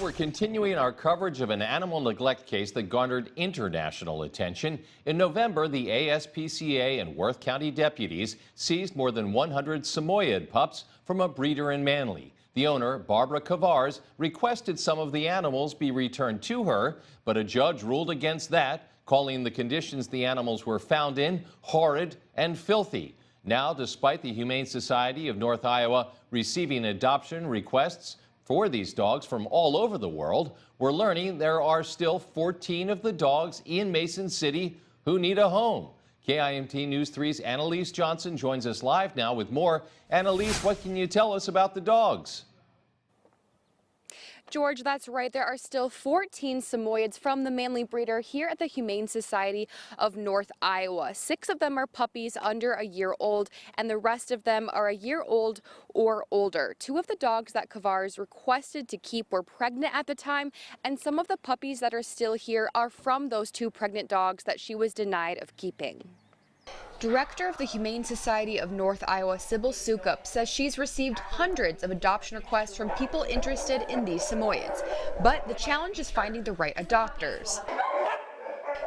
We're continuing our coverage of an animal neglect case that garnered international attention. In November, the ASPCA and Worth County deputies seized more than 100 Samoyed pups from a breeder in Manly. The owner, Barbara Kavars, requested some of the animals be returned to her, but a judge ruled against that, calling the conditions the animals were found in horrid and filthy. Now, despite the Humane Society of North Iowa receiving adoption requests for these dogs from all over the world, we're learning there are still 14 of the dogs in Mason City who need a home. KIMT News 3's Annalise Johnson joins us live now with more. Annalise, what can you tell us about the dogs? George, that's right. There are still 14 Samoyeds from the Manly breeder here at the Humane Society of North Iowa. 6 of them are puppies under a year old, and the rest of them are a year old or older. 2 of the dogs that Kavars requested to keep were pregnant at the time, and some of the puppies that are still here are from those 2 pregnant dogs that she was denied of keeping. Director of the Humane Society of North Iowa, Sybil Sukup, says she's received hundreds of adoption requests from people interested in these Samoyeds, but the challenge is finding the right adopters.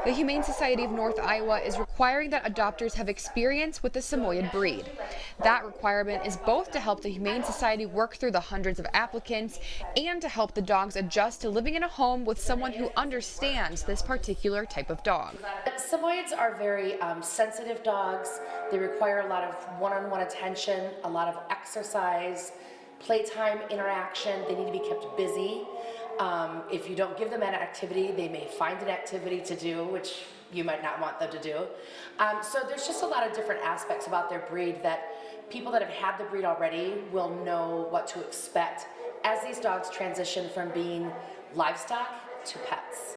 The Humane Society of North Iowa is requiring that adopters have experience with the Samoyed breed. That requirement is both to help the Humane Society work through the hundreds of applicants and to help the dogs adjust to living in a home with someone who understands this particular type of dog. Samoyeds are very sensitive dogs. They require a lot of one-on-one attention, a lot of exercise, playtime interaction. They need to be kept busy. If you don't give them an activity, they may find an activity to do, which you might not want them to do. So there's just a lot of different aspects about their breed that people that have had the breed already will know what to expect as these dogs transition from being livestock to pets.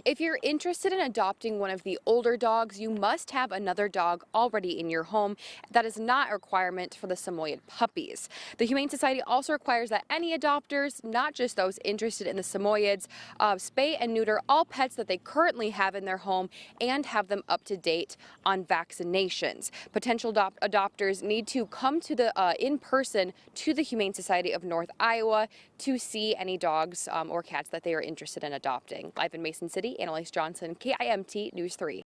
If you're interested in adopting one of the older dogs, you must have another dog already in your home. That is not a requirement for the Samoyed puppies. The Humane Society also requires that any adopters, not just those interested in the Samoyeds, spay and neuter all pets that they currently have in their home and have them up to date on vaccinations. Potential adopters need to come to the in person to the Humane Society of North Iowa to see any dogs or cats that they are interested in adopting. Live in Mason City, Annalise Johnson, KIMT News 3.